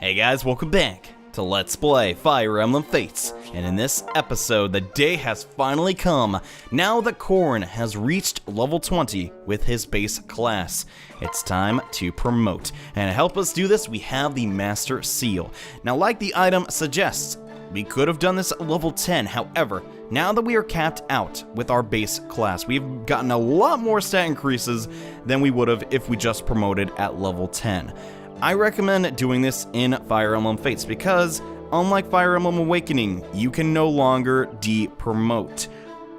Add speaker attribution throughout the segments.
Speaker 1: Hey guys, welcome back to Let's Play Fire Emblem Fates, and in this episode, the day has finally come. Now that Corrin has reached level 20 with his base class, it's time to promote. And to help us do this, we have the Master Seal. Now, like the item suggests, we could have done this at level 10, however, now that we are capped out with our base class, we've gotten a lot more stat increases than we would have if we just promoted at level 10. I recommend doing this in Fire Emblem Fates because, unlike Fire Emblem Awakening, you can no longer de-promote,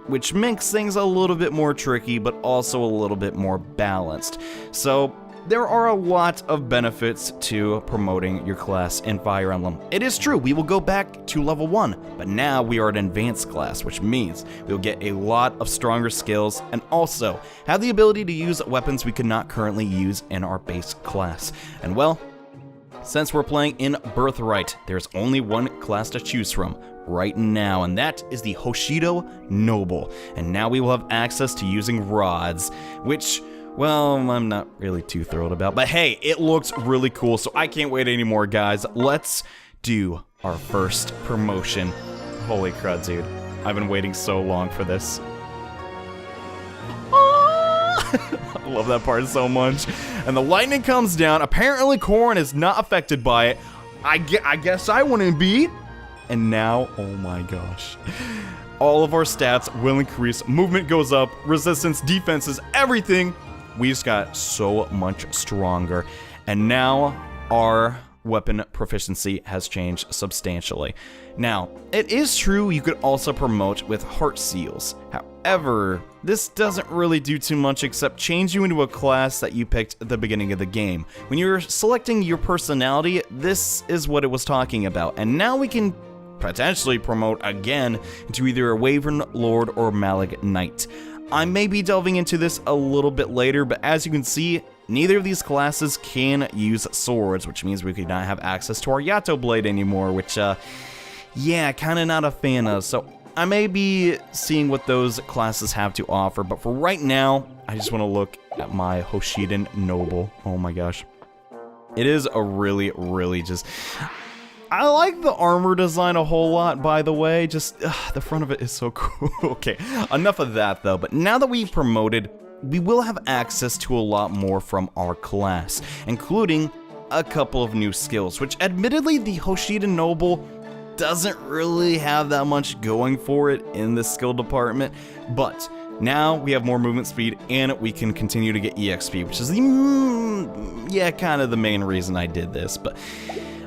Speaker 1: which makes things a little bit more tricky, but also a little bit more balanced. So, there are a lot of benefits to promoting your class in Fire Emblem. It is true, we will go back to level 1, but now we are an advanced class, which means we'll get a lot of stronger skills and also have the ability to use weapons we could not currently use in our base class. And well, since we're playing in Birthright, there's only one class to choose from right now, and that is the Hoshidan Noble. And now we will have access to using rods, which, well, I'm not really too thrilled about, but hey, it looks really cool, so I can't wait anymore, guys. Let's do our first promotion. Holy crud, dude. I've been waiting so long for this. I love that part so much. And the lightning comes down. Apparently, Corrin is not affected by it. I guess I wouldn't be. And now, oh my gosh. All of our stats will increase. Movement goes up. Resistance, defenses, everything. We just got so much stronger. And now our weapon proficiency has changed substantially. Now, it is true you could also promote with heart seals. However, this doesn't really do too much except change you into a class that you picked at the beginning of the game. When you're selecting your personality, this is what it was talking about. And now we can potentially promote again into either a Wyvern Lord or Malig Knight. I may be delving into this a little bit later, but as you can see, neither of these classes can use swords, which means we could not have access to our Yato Blade anymore, which, yeah, kinda not a fan of. So I may be seeing what those classes have to offer, but for right now, I just want to look at my Hoshidan Noble. Oh my gosh. It is a really just... I like the armor design a whole lot, by the way. Just, the front of it is so cool. Okay, enough of that, though. But now that we've promoted, we will have access to a lot more from our class, including a couple of new skills, which admittedly, the Hoshidan Noble doesn't really have that much going for it in the skill department. But now we have more movement speed, and we can continue to get EXP, which is the, yeah, kind of the main reason I did this. But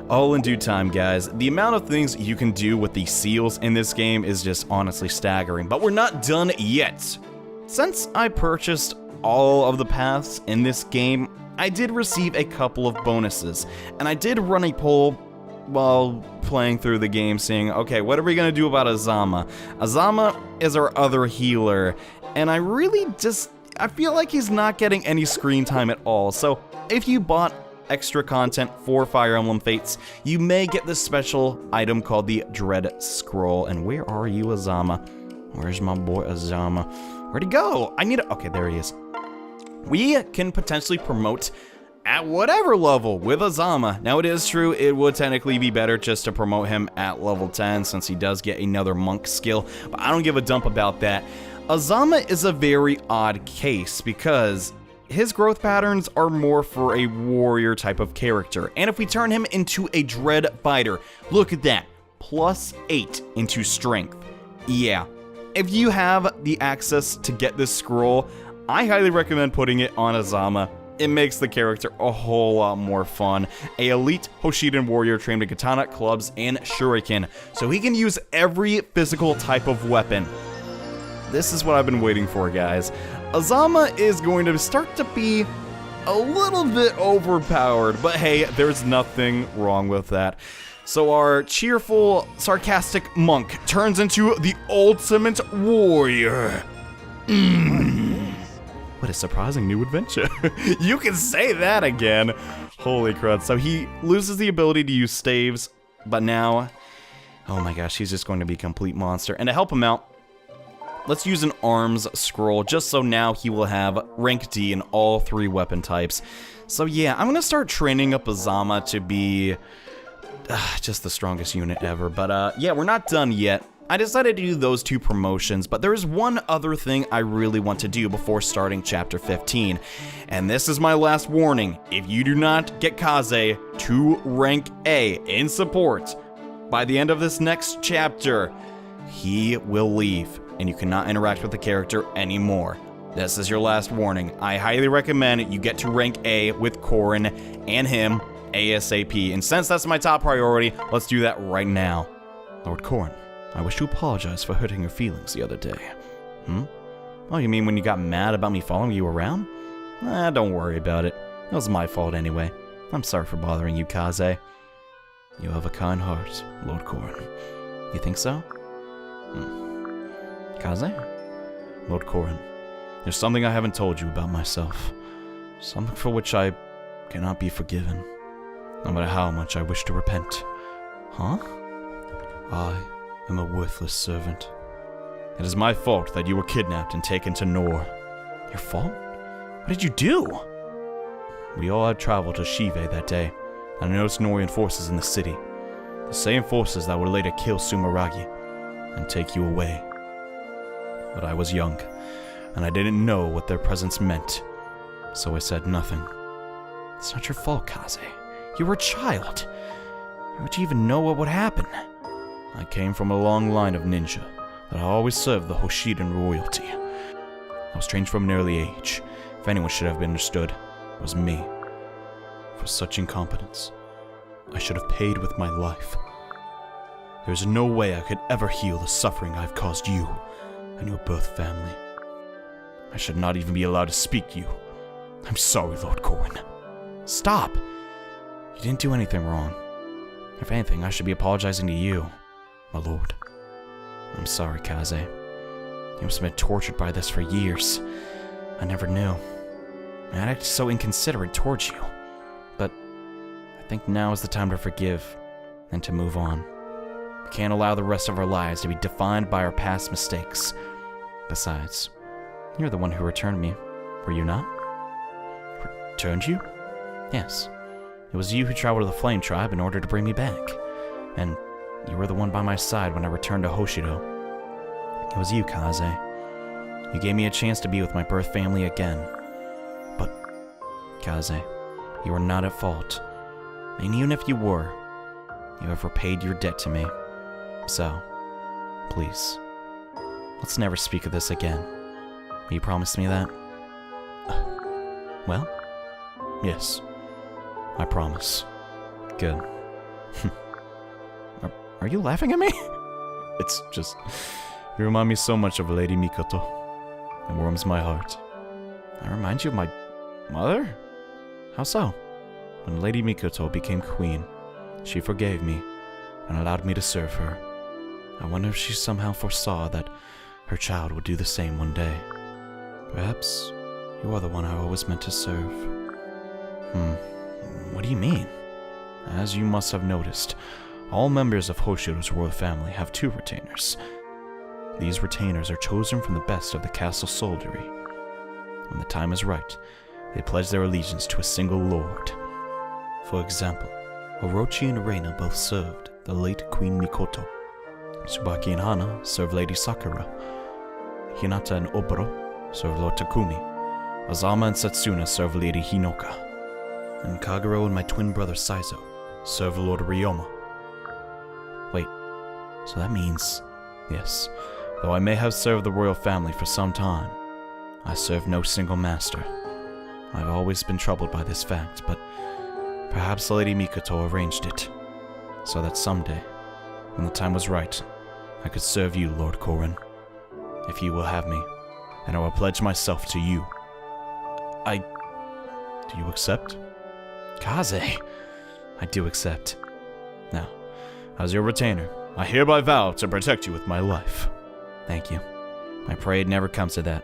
Speaker 1: all in due time, guys. The amount of things you can do with the seals in this game is just honestly staggering, but we're not done yet. Since I purchased all of the paths in this game, I did receive a couple of bonuses, and I did run a poll while playing through the game saying, okay, what are we gonna do about Azama? Azama is our other healer, and I feel like he's not getting any screen time at all. So if you bought extra content for Fire Emblem Fates, you may get this special item called the Dread Scroll. And where are you, Azama? Where's my boy Azama? Where'd he go? Okay, there he is. We can potentially promote at whatever level with Azama. Now, it is true, it would technically be better just to promote him at level 10 since he does get another monk skill, but I don't give a dump about that. Azama is a very odd case because his growth patterns are more for a warrior type of character. And if we turn him into a dread fighter, look at that, +8 into strength. Yeah, if you have the access to get this scroll, I highly recommend putting it on Azama. It makes the character a whole lot more fun. A elite Hoshidan warrior trained with katana, clubs, and shuriken, so he can use every physical type of weapon. This is what I've been waiting for, guys. Azama is going to start to be a little bit overpowered, but hey, there's nothing wrong with that. So our cheerful, sarcastic monk turns into the ultimate warrior. What a surprising new adventure. You can say that again. Holy crud. So he loses the ability to use staves, but now, oh my gosh, he's just going to be a complete monster. And to help him out, let's use an arms scroll, just so now he will have rank D in all 3 weapon types. So yeah, I'm gonna start training up Azama to be just the strongest unit ever. But yeah, we're not done yet. I decided to do those 2 promotions, but there is one other thing I really want to do before starting chapter 15. And this is my last warning. If you do not get Kaze to rank A in support by the end of this next chapter, he will leave and you cannot interact with the character anymore. This is your last warning. I highly recommend you get to rank A with Corrin and him ASAP. And since that's my top priority, let's do that right now. Lord Corrin, I wish to apologize for hurting your feelings the other day. Oh, you mean when you got mad about me following you around? Don't worry about it. It was my fault anyway. I'm sorry for bothering you, Kaze. You have a kind heart, Lord Corrin. You think so? Kaze? Lord Corrin, there's something I haven't told you about myself. Something for which I cannot be forgiven, no matter how much I wish to repent. Huh? I am a worthless servant. It is my fault that you were kidnapped and taken to Nor. Your fault? What did you do? We all had traveled to Shive that day, and I noticed Norian forces in the city. The same forces that would later kill Sumeragi and take you away. But I was young, and I didn't know what their presence meant, so I said nothing. It's not your fault, Kaze. You were a child. How would you even know what would happen? I came from a long line of ninja that always served the Hoshidan royalty. I was trained from an early age. If anyone should have been understood, it was me. For such incompetence, I should have paid with my life. There is no way I could ever heal the suffering I've caused you and your birth family. I should not even be allowed to speak to you. I'm sorry, Lord Corrin. Stop! You didn't do anything wrong. If anything, I should be apologizing to you, my lord. I'm sorry, Kaze. You must have been tortured by this for years. I never knew. I acted so inconsiderate towards you. But I think now is the time to forgive and to move on. We can't allow the rest of our lives to be defined by our past mistakes. Besides, you're the one who returned me, were you not? Returned you? Yes. It was you who traveled to the Flame Tribe in order to bring me back. And you were the one by my side when I returned to Hoshido. It was you, Kaze. You gave me a chance to be with my birth family again. But, Kaze, you are not at fault. And even if you were, you have repaid your debt to me. So, please, let's never speak of this again. Will you promise me that? Well, yes, I promise. Good. Are you laughing at me? It's just, you remind me so much of Lady Mikoto. It warms my heart. I remind you of my mother? How so? When Lady Mikoto became queen, she forgave me and allowed me to serve her. I wonder if she somehow foresaw that her child would do the same one day. Perhaps you are the one I always meant to serve. What do you mean? As you must have noticed, all members of Hoshido's royal family have 2 retainers. These retainers are chosen from the best of the castle soldiery. When the time is right, they pledge their allegiance to a single lord. For example, Orochi and Reina both served the late Queen Mikoto. Tsubaki and Hana served Lady Sakura. Hinata and Oboro served Lord Takumi. Azama and Setsuna served Lady Hinoka. And Kagero and my twin brother Saizo served Lord Ryoma. Wait, so that means, yes, though I may have served the royal family for some time, I serve no single master. I've always been troubled by this fact, but perhaps Lady Mikoto arranged it, so that someday, when the time was right, I could serve you, Lord Corrin. If you will have me, then I will pledge myself to you. Do you accept? Kaze, I do accept. Now, as your retainer, I hereby vow to protect you with my life. Thank you. I pray it never comes to that,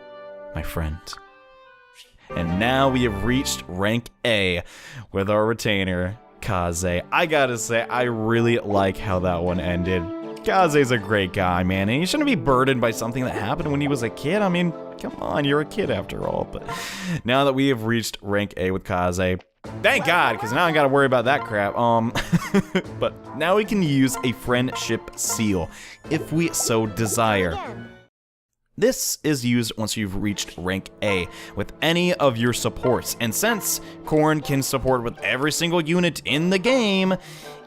Speaker 1: my friend. And now we have reached rank A with our retainer, Kaze. I gotta say, I really like how that one ended. Kaze's a great guy, man, and he shouldn't be burdened by something that happened when he was a kid. I mean, come on, you're a kid after all. But now that we have reached rank A with Kaze, Thank God, because now I gotta worry about that crap. But now we can use a friendship seal, if we so desire. This is used once you've reached rank A with any of your supports, and since Corrin can support with every single unit in the game,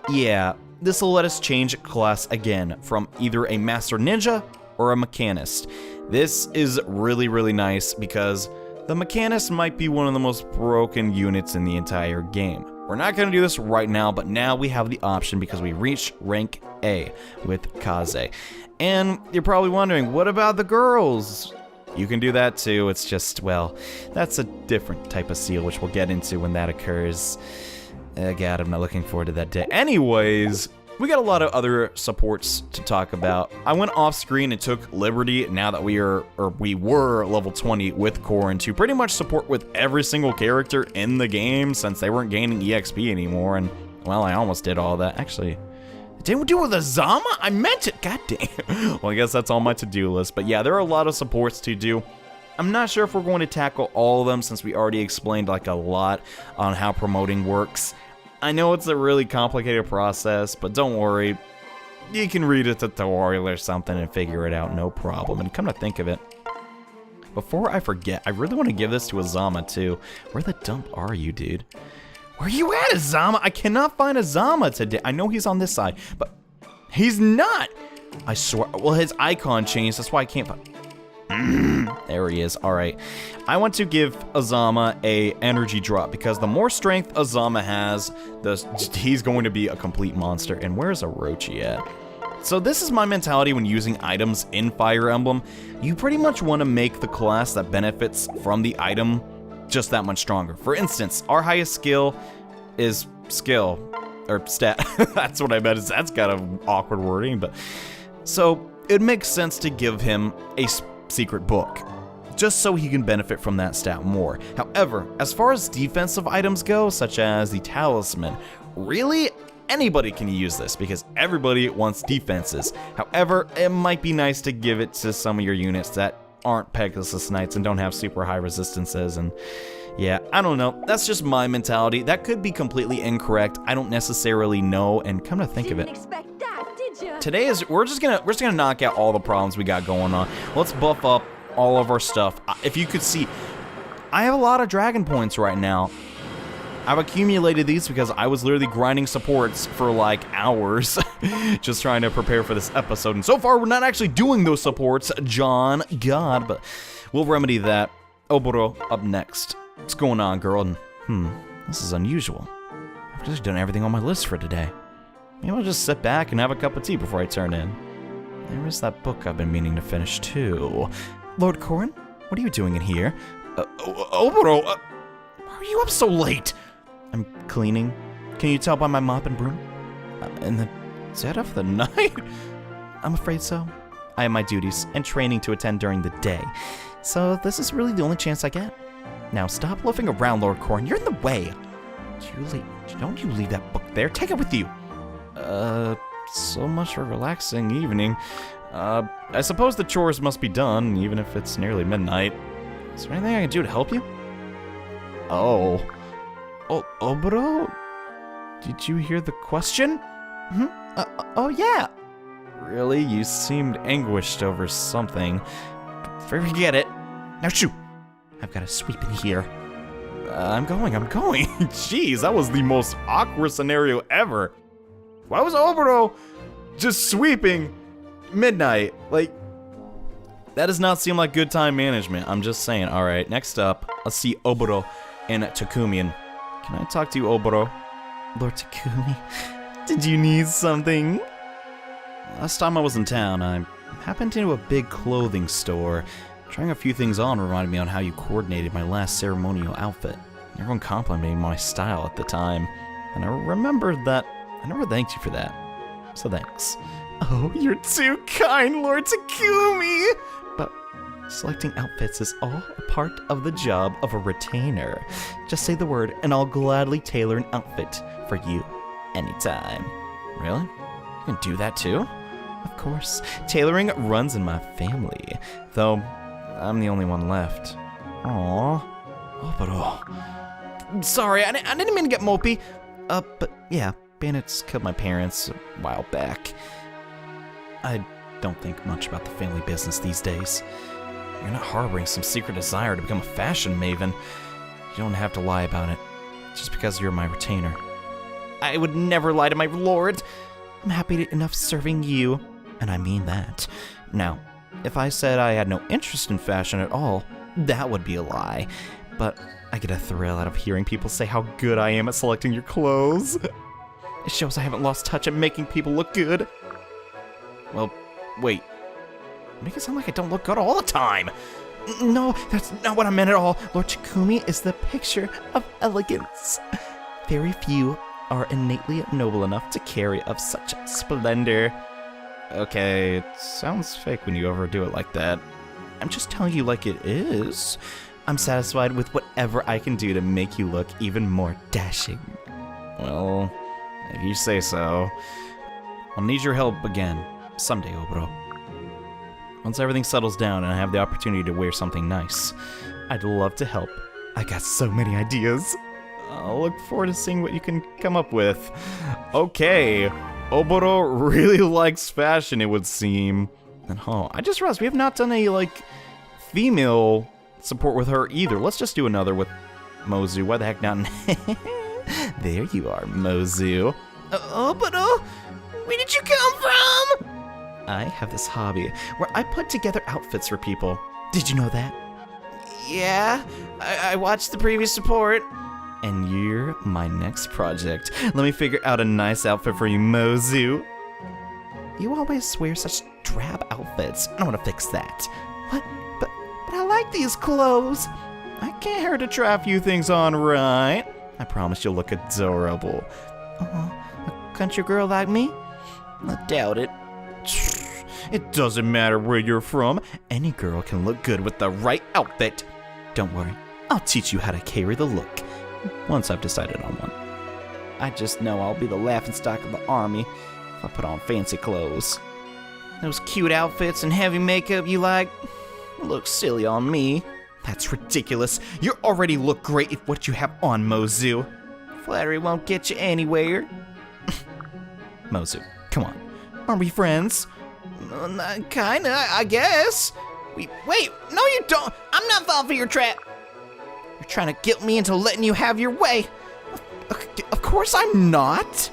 Speaker 1: yeah, this will let us change class again from either a Master Ninja or a Mechanist. This is really, really nice because the Mechanist might be one of the most broken units in the entire game. We're not going to do this right now, but now we have the option because we reached rank A with Kaze. And you're probably wondering, what about the girls? You can do that too, it's just, well, that's a different type of seal, which we'll get into when that occurs. God, I'm not looking forward to that day. Anyways, we got a lot of other supports to talk about. I went off screen and took liberty now that we were level 20 with Corrin to pretty much support with every single character in the game since they weren't gaining EXP anymore, and well, I almost did all that. Actually, didn't we do it with Azama? I meant it, goddamn. Well, I guess that's on my to-do list, but yeah, there are a lot of supports to do. I'm not sure if we're going to tackle all of them since we already explained like a lot on how promoting works. I know it's a really complicated process, but don't worry. You can read a tutorial or something and figure it out, no problem. And come to think of it, before I forget, I really want to give this to Azama too. Where the dump are you, dude? Where you at, Azama? I cannot find Azama today. I know he's on this side, but he's not. I swear, well, his icon changed, that's why I can't find. There he is. All right. I want to give Azama a energy drop because the more strength Azama has, he's going to be a complete monster. And where's Orochi at? So this is my mentality when using items in Fire Emblem. You pretty much want to make the class that benefits from the item just that much stronger. For instance, our highest skill is skill, or stat. That's what I meant. That's kind of awkward wording, but so it makes sense to give him a secret book, just so he can benefit from that stat more. However, as far as defensive items go, such as the talisman, really anybody can use this because everybody wants defenses. However, it might be nice to give it to some of your units that aren't Pegasus Knights and don't have super high resistances, and yeah, I don't know. That's just my mentality. That could be completely incorrect. I don't necessarily know, and come to think of it, today is we're just gonna knock out all the problems we got going on. Let's buff up all of our stuff. If you could see, I have a lot of dragon points right now. I've accumulated these because I was literally grinding supports for like hours just trying to prepare for this episode, and so far we're not actually doing those supports, John, God, but we'll remedy that. Oboro up next. What's going on, girl? This is unusual. I've just done everything on my list for today. Maybe I'll just sit back and have a cup of tea before I turn in. There is that book I've been meaning to finish, too. Lord Corrin, what are you doing in here? Oboro, why are you up so late? I'm cleaning. Can you tell by my mop and broom? In the dead of the night? I'm afraid so. I have my duties and training to attend during the day, so this is really the only chance I get. Now stop loafing around, Lord Corrin. You're in the way. Don't you leave that book there. Take it with you. So much for a relaxing evening. I suppose the chores must be done, even if it's nearly midnight. Is there anything I can do to help you? Oh, Oboro? Did you hear the question? Oh yeah. Really? You seemed anguished over something. Forget it. Now shoot. I've got to sweep in here. I'm going. Jeez, that was the most awkward scenario ever. Why was Oboro just sweeping midnight? Like, that does not seem like good time management. I'm just saying. All right, next up, let's see Oboro and Takumian. Can I talk to you, Oboro? Lord Takumi, did you need something? Last time I was in town, I happened into a big clothing store. Trying a few things on reminded me on how you coordinated my last ceremonial outfit. Everyone complimented my style at the time, and I remembered that I never thanked you for that. So thanks. Oh, you're too kind, Lord Takumi! But selecting outfits is all a part of the job of a retainer. Just say the word, and I'll gladly tailor an outfit for you anytime. Really? You can do that too? Of course. Tailoring runs in my family, though I'm the only one left. Aww. Oh, but sorry, I didn't mean to get mopey. But yeah, bandits killed my parents a while back. I don't think much about the family business these days. You're not harboring some secret desire to become a fashion maven. You don't have to lie about it, just because you're my retainer. I would never lie to my lord. I'm happy enough serving you, and I mean that. Now, if I said I had no interest in fashion at all, that would be a lie. But I get a thrill out of hearing people say how good I am at selecting your clothes. It shows I haven't lost touch at making people look good. Well, wait. You make it sound like I don't look good all the time. No, that's not what I meant at all. Lord Chikumi is the picture of elegance. Very few are innately noble enough to carry of such splendor. Okay, it sounds fake when you overdo it like that. I'm just telling you like it is. I'm satisfied with whatever I can do to make you look even more dashing. Well, if you say so. I'll need your help again, someday, Oboro. Once everything settles down and I have the opportunity to wear something nice, I'd love to help. I got so many ideas. I'll look forward to seeing what you can come up with. Okay, Oboro really likes fashion, it would seem. And I just realized we have not done a, female support with her either. Let's just do another with Mozu. Why the heck not? There you are, Mozu. Oboro, where did you come from? I have this hobby where I put together outfits for people. Did you know that? Yeah, I watched the previous support. And you're my next project. Let me figure out a nice outfit for you, Mozu. You always wear such drab outfits. I want to fix that. What? But I like these clothes. I can't hurt to try a few things on, right? I promise you'll look adorable. A country girl like me? I doubt it. It doesn't matter where you're from. Any girl can look good with the right outfit. Don't worry, I'll teach you how to carry the look. Once I've decided on one. I just know I'll be the laughingstock of the army if I put on fancy clothes. Those cute outfits and heavy makeup you like look silly on me. That's ridiculous. You already look great with what you have on, Mozu. Flattery won't get you anywhere. Mozu, come on. Aren't we friends? Kinda, I guess. Wait, no you don't. I'm not falling for your trap. You're trying to guilt me into letting you have your way. Of course I'm not.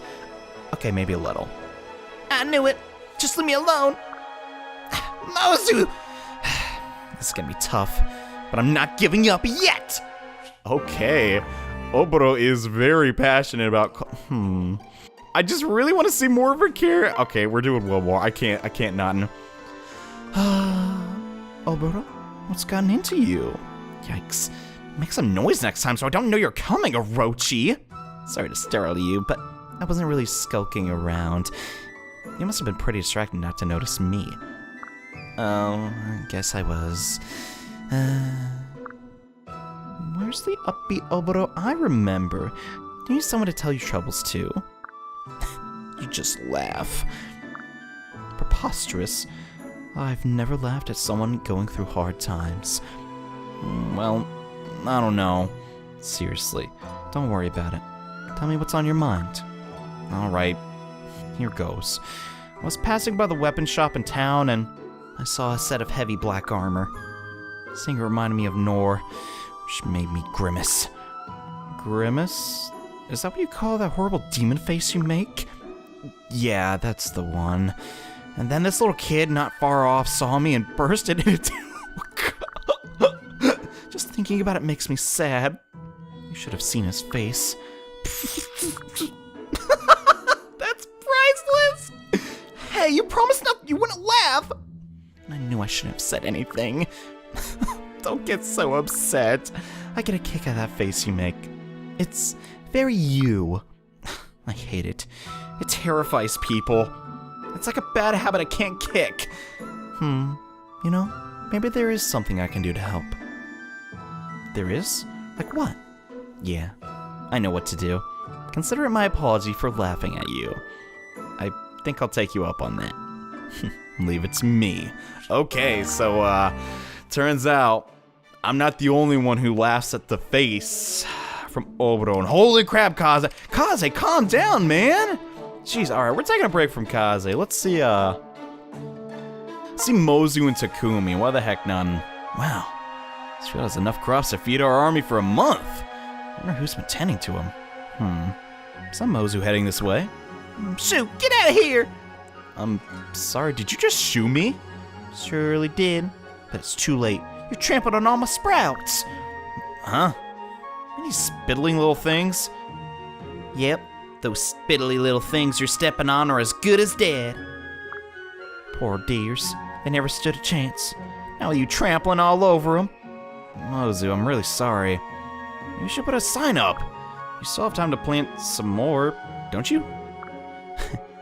Speaker 1: Okay, maybe a little. I knew it. Just leave me alone. Mozu! This is gonna be tough, but I'm not giving up yet! Okay. Oboro is very passionate about... I just really want to see more of her character. Okay, we're doing World War. I can't not. Oboro, what's gotten into you? Yikes. Make some noise next time so I don't know you're coming, Orochi. Sorry to startle you, but I wasn't really skulking around. You must have been pretty distracted not to notice me. Oh, I guess I was. Where's the upbeat Oboro I remember? You need someone to tell your troubles to. You just laugh. Preposterous. I've never laughed at someone going through hard times. Well, I don't know. Seriously, don't worry about it. Tell me what's on your mind. Alright, here goes. I was passing by the weapon shop in town and I saw a set of heavy black armor. Seeing it reminded me of Nor, which made me grimace. Grimace? Is that what you call that horrible demon face you make? Yeah, that's the one. And then this little kid not far off saw me and burst into... Just thinking about it makes me sad. You should have seen his face. That's priceless! Hey, you promised you wouldn't laugh! I knew I shouldn't have said anything. Don't get so upset. I get a kick out of that face you make. It's very you. I hate it. It terrifies people. It's like a bad habit I can't kick. You know, maybe there is something I can do to help. There is? Like what? Yeah, I know what to do. Consider it my apology for laughing at you. I think I'll take you up on that. Leave it to me. Okay, so, turns out I'm not the only one who laughs at the face from Oberon. Holy crap, Kaze. Kaze, calm down, man. Jeez, all right, we're taking a break from Kaze. Let's see Mozu and Takumi. Why the heck none? Wow, this field has enough crops to feed our army for a month. I wonder who's been tending to him. Is that Mozu heading this way? Shoo, get out of here! I'm sorry, did you just shoo me? Surely did, but it's too late. You trampled on all my sprouts. Huh? These spittling little things? Yep, those spittly little things you're stepping on are as good as dead. Poor dears, they never stood a chance. Now you trampling all over them. Mozu, I'm really sorry. You should put a sign up. You still have time to plant some more, don't you?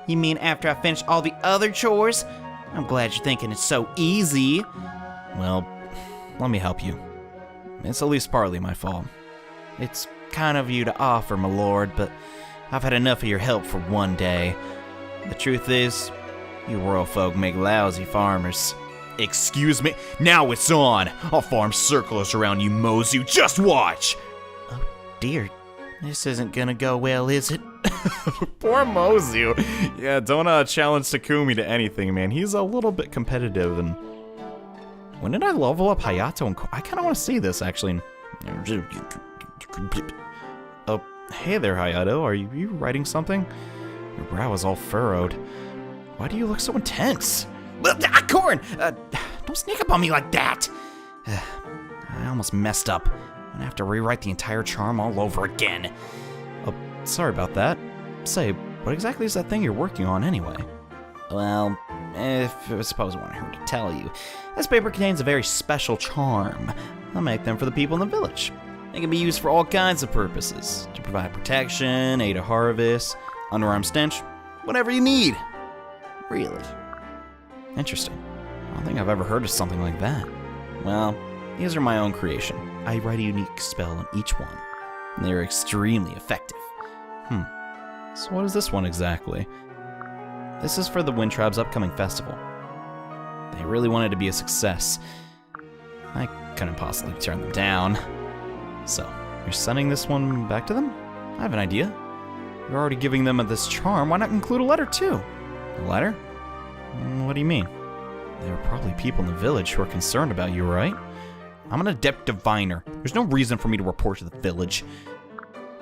Speaker 1: You mean after I finish all the other chores? I'm glad you're thinking it's so easy. Well, let me help you. It's at least partly my fault. It's kind of you to offer, my lord, but I've had enough of your help for one day. The truth is, you royal folk make lousy farmers. Excuse me? Now it's on! I'll farm circles around you, Mozu. Just watch! Oh, dear. This isn't gonna go well, is it? Poor Mozu. Yeah, don't challenge Takumi to anything, man. He's a little bit competitive, and... When did I level up Hayato and I kinda wanna see this, actually. Oh, hey there, Hayato. Are you writing something? Your brow is all furrowed. Why do you look so intense? Corrin! Don't sneak up on me like that! I almost messed up. I'm gonna have to rewrite the entire charm all over again. Oh, sorry about that. Say, what exactly is that thing you're working on anyway? Well, if I suppose I want her to tell you. This paper contains a very special charm. I'll make them for the people in the village. They can be used for all kinds of purposes. To provide protection, aid a harvest, underarm stench, whatever you need. Really? Interesting. I don't think I've ever heard of something like that. Well, these are my own creation. I write a unique spell on each one, and they are extremely effective. So what is this one exactly? This is for the Wind Tribe's upcoming festival. They really wanted to be a success. I couldn't possibly turn them down. So, you're sending this one back to them? I have an idea. You're already giving them this charm, why not include a letter too? A letter? What do you mean? There are probably people in the village who are concerned about you, right? I'm an adept diviner. There's no reason for me to report to the village.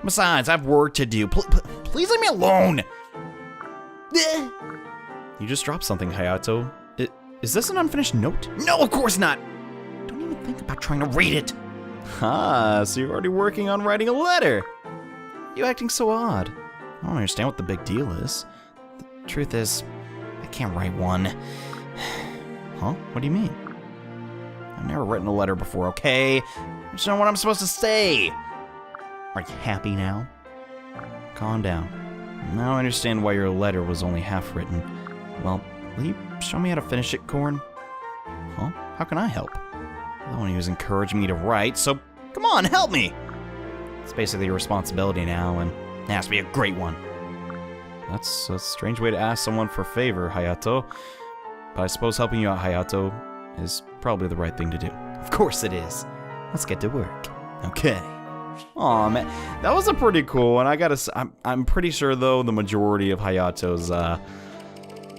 Speaker 1: Besides, I have work to do. Please leave me alone! You just dropped something, Hayato. Is this an unfinished note? No, of course not! Don't even think about trying to read it. Ah, so you're already working on writing a letter. You acting so odd. I don't understand what the big deal is. The truth is, I can't write one. Huh? What do you mean? I've never written a letter before, okay? I just know what I'm supposed to say. Are you happy now? Calm down. Now I understand why your letter was only half written. Well, will you show me how to finish it, Corrin? Huh? How can I help? You're the one who's encouraging me to write, so come on, help me! It's basically your responsibility now, and it has to be a great one. That's a strange way to ask someone for a favor, Hayato. But I suppose helping you out, Hayato, is probably the right thing to do. Of course it is. Let's get to work. Okay. Aw, man. That was a pretty cool one. I gotta say, I'm pretty sure, though, the majority of Hayato's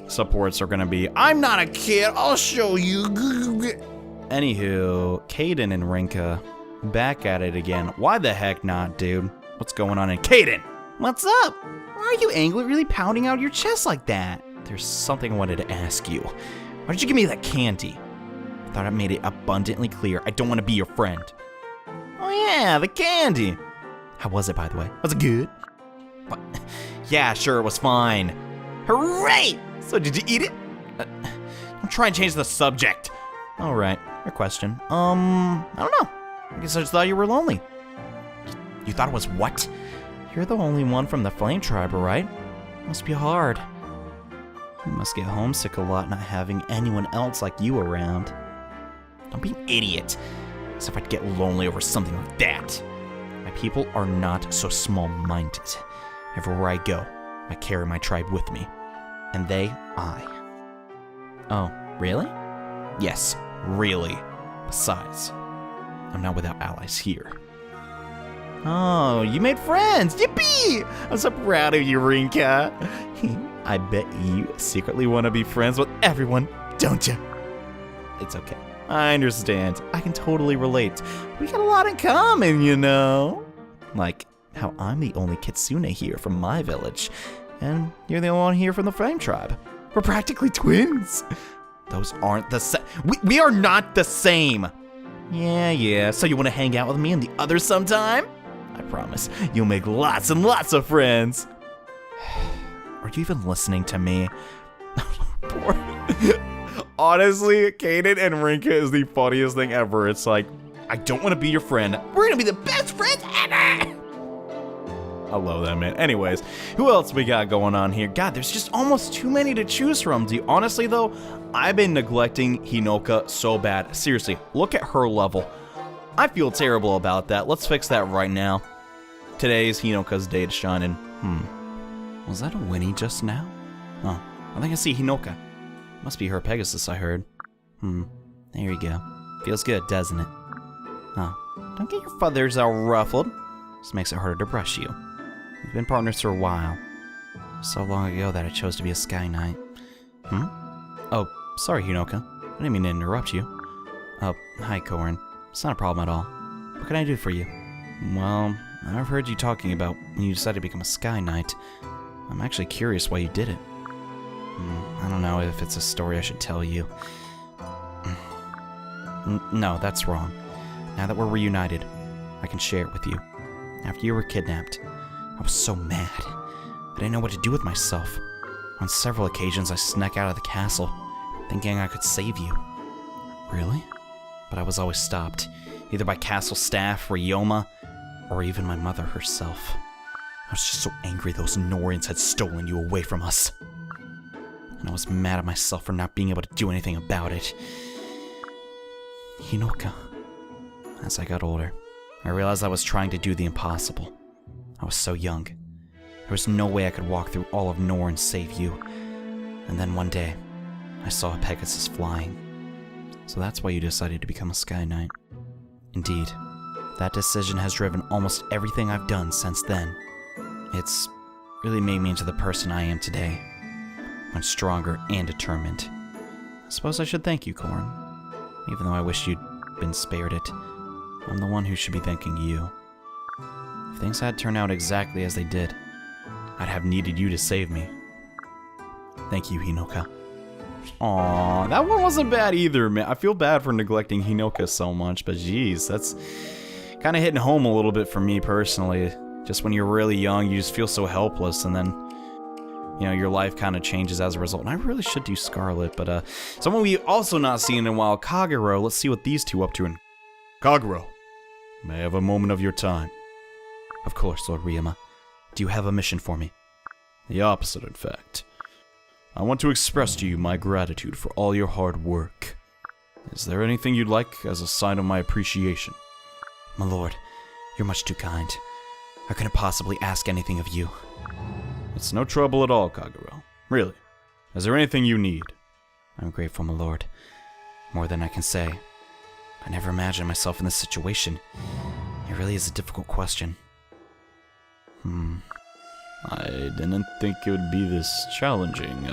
Speaker 1: supports are gonna be, I'm not a kid, I'll show you. Anywho, Kaden and Rinka, back at it again. Why the heck not, dude? What's going on in Kaden? What's up? Why are you angrily pounding out your chest like that? There's something I wanted to ask you. Why did you give me that candy? I thought I made it abundantly clear I don't want to be your friend. Oh yeah, the candy. How was it, by the way? Was it good? What? Yeah, sure, it was fine. Hooray! So did you eat it? Don't try and change the subject. All right, your question. I don't know. I guess I just thought you were lonely. You thought it was what? You're the only one from the Flame Tribe, right? Must be hard. You must get homesick a lot not having anyone else like you around. Don't be an idiot. As if I'd get lonely over something like that. My people are not so small-minded. Everywhere I go, I carry my tribe with me. And I. Oh, really? Yes, really. Besides, I'm not without allies here. Oh, you made friends! Yippee! I'm so proud of you, Rinka. I bet you secretly want to be friends with everyone, don't you? It's okay. I understand. I can totally relate. We got a lot in common, you know? Like how I'm the only kitsune here from my village, and you're the only one here from the Flame Tribe. We're practically twins. Those aren't the same. We are not the same. Yeah. So you want to hang out with me and the others sometime? I promise you'll make lots and lots of friends. Are you even listening to me? Poor. Honestly, Kaden and Rinka is the funniest thing ever. It's like, I don't want to be your friend. We're gonna be the best friends ever. I love that, man. Anyways, who else we got going on here? God, there's just almost too many to choose from. Honestly, though, I've been neglecting Hinoka so bad. Seriously, look at her level. I feel terrible about that. Let's fix that right now. Today is Hinoka's day to shine, and was that a Winnie just now? Oh, I think I see Hinoka. Must be her Pegasus I heard. There you go. Feels good, doesn't it? Oh, don't get your feathers all ruffled. This makes it harder to brush you. We've been partners for a while. So long ago that I chose to be a Sky Knight. Oh, sorry, Hinoka. I didn't mean to interrupt you. Oh, hi, Corrin. It's not a problem at all. What can I do for you? Well, I've heard you talking about when you decided to become a Sky Knight. I'm actually curious why you did it. I don't know if it's a story I should tell you. No, that's wrong. Now that we're reunited, I can share it with you. After you were kidnapped, I was so mad. I didn't know what to do with myself. On several occasions, I snuck out of the castle, thinking I could save you. Really? But I was always stopped, either by castle staff, Ryoma, or even my mother herself. I was just so angry those Norians had stolen you away from us. And I was mad at myself for not being able to do anything about it. Hinoka. As I got older, I realized I was trying to do the impossible. I was so young. There was no way I could walk through all of Nor and save you. And then one day, I saw a Pegasus flying. So that's why you decided to become a Sky Knight. Indeed, that decision has driven almost everything I've done since then. It's really made me into the person I am today. I'm stronger and determined. I suppose I should thank you, Corrin. Even though I wish you'd been spared it, I'm the one who should be thanking you. If things had turned out exactly as they did, I'd have needed you to save me. Thank you, Hinoka. Aww, that one wasn't bad either, man. I feel bad for neglecting Hinoka so much, but geez, that's kind of hitting home a little bit for me personally. Just when you're really young, you just feel so helpless, and then, you know, your life kind of changes as a result. And I really should do Scarlet, but someone we also not seen in a while, Kagero. Let's see what these two up to. And Kagero, may I have a moment of your time? Of course, Lord Ryoma. Do you have a mission for me? The opposite, in fact. I want to express to you my gratitude for all your hard work. Is there anything you'd like as a sign of my appreciation? My lord, you're much too kind. I couldn't possibly ask anything of you. It's no trouble at all, Kagero. Really. Is there anything you need? I'm grateful, my lord. More than I can say. I never imagined myself in this situation. It really is a difficult question. I didn't think it would be this challenging.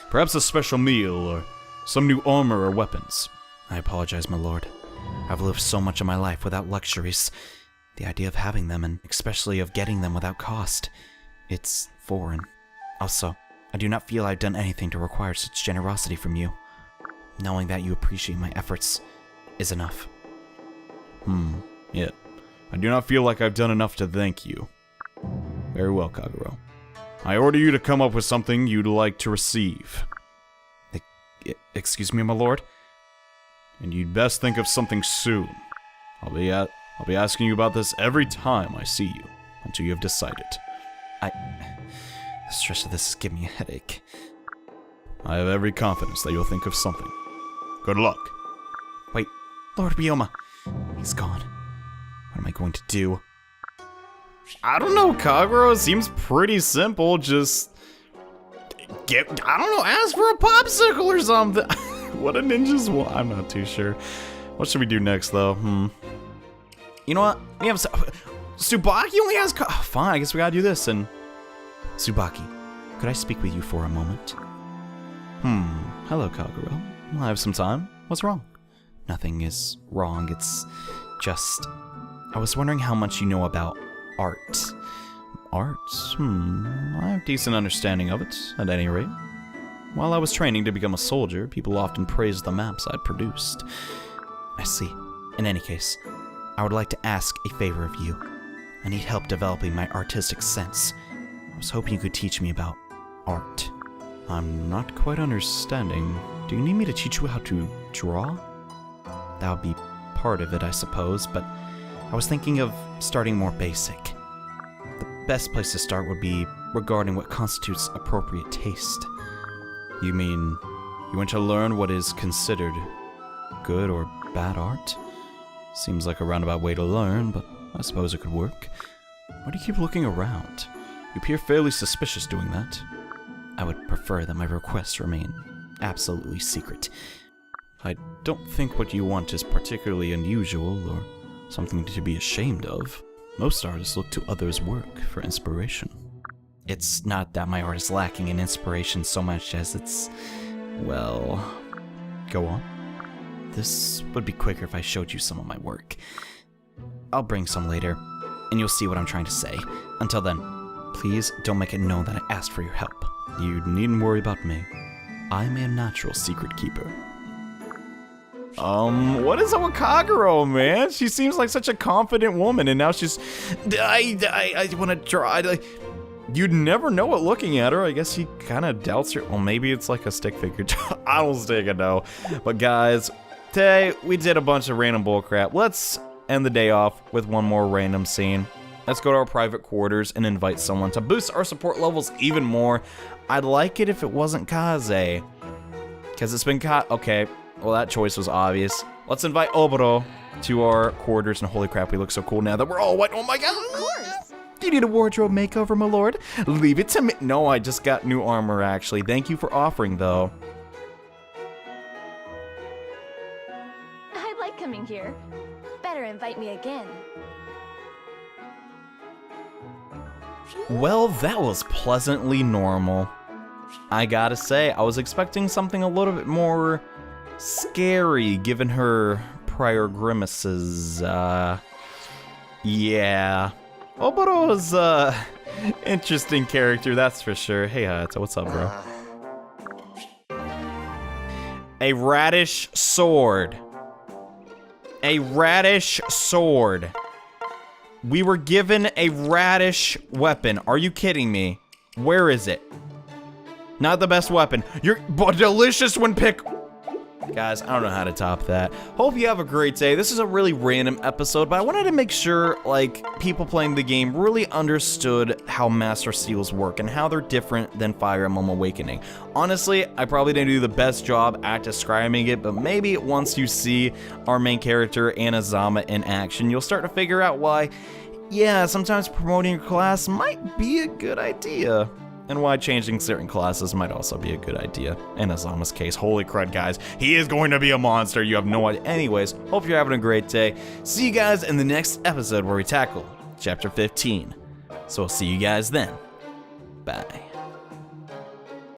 Speaker 1: Perhaps a special meal or some new armor or weapons. I apologize, my lord. I've lived so much of my life without luxuries. The idea of having them, and especially of getting them without cost, it's foreign. Also, I do not feel I've done anything to require such generosity from you. Knowing that you appreciate my efforts is enough. Yeah. I do not feel like I've done enough to thank you. Very well, Kagero. I order you to come up with something you'd like to receive. Excuse me, my lord? And you'd best think of something soon. I'll be asking you about this every time I see you, until you have decided. The stress of this is giving me a headache. I have every confidence that you'll think of something. Good luck. Wait, Lord Ryoma. He's gone. What am I going to do? I don't know, Kagero. It seems pretty simple. Just I don't know, ask for a popsicle or something. What a ninja's want? I'm not too sure. What should we do next, though? You know what? We have Tsubaki only has fine, I guess we gotta do this, and... Tsubaki, could I speak with you for a moment? Hello, Kagero. I have some time. What's wrong? Nothing is wrong, it's just... I was wondering how much you know about art. Art? I have a decent understanding of it, at any rate. While I was training to become a soldier, people often praised the maps I'd produced. I see. In any case, I would like to ask a favor of you. I need help developing my artistic sense. I was hoping you could teach me about art. I'm not quite understanding. Do you need me to teach you how to draw? That would be part of it, I suppose, but I was thinking of starting more basic. The best place to start would be regarding what constitutes appropriate taste. You mean, you want to learn what is considered good or bad art? Seems like a roundabout way to learn, but I suppose it could work. Why do you keep looking around? You appear fairly suspicious doing that. I would prefer that my requests remain absolutely secret. I don't think what you want is particularly unusual or something to be ashamed of. Most artists look to others' work for inspiration. It's not that my art is lacking in inspiration so much as it's... well... Go on. This would be quicker if I showed you some of my work. I'll bring some later, and you'll see what I'm trying to say. Until then, please don't make it known that I asked for your help. You needn't worry about me. I'm a natural secret keeper. What is up with Kagero, man? She seems like such a confident woman, and now she's... I want to try... You'd never know it looking at her. I guess he kind of doubts her. Well, maybe it's like a stick figure. I don't stick it, no. But guys, today we did a bunch of random bullcrap. Let's end the day off with one more random scene. Let's go to our private quarters and invite someone to boost our support levels even more. I'd like it if it wasn't Kaze. Because it's been okay, well that choice was obvious. Let's invite Oboro to our quarters, and holy crap, we look so cool now that we're all white. Oh my god!
Speaker 2: Of course!
Speaker 1: You need a wardrobe makeover, my lord? Leave it to me. No, I just got new armor, actually. Thank you for offering, though.
Speaker 2: I like coming here. Better invite me again.
Speaker 1: Well, that was pleasantly normal. I gotta say, I was expecting something a little bit more scary, given her prior grimaces. Yeah. Oboro's, interesting character, that's for sure. Hey, Hayato, what's up, bro? A radish sword. A radish sword. We were given a radish weapon. Are you kidding me? Where is it? Not the best weapon. You're delicious when pick. Guys, I don't know how to top that. Hope you have a great day. This is a really random episode, but I wanted to make sure, like, people playing the game really understood how Master Seals work and how they're different than Fire Emblem Awakening. Honestly, I probably didn't do the best job at describing it, but maybe once you see our main character and Azama in action, you'll start to figure out why, yeah, sometimes promoting your class might be a good idea. And why changing certain classes might also be a good idea. In Azama's case, holy crud, guys, he is going to be a monster. You have no idea. Anyways, hope you're having a great day. See you guys in the next episode where we tackle Chapter 15. So I'll see you guys then. Bye.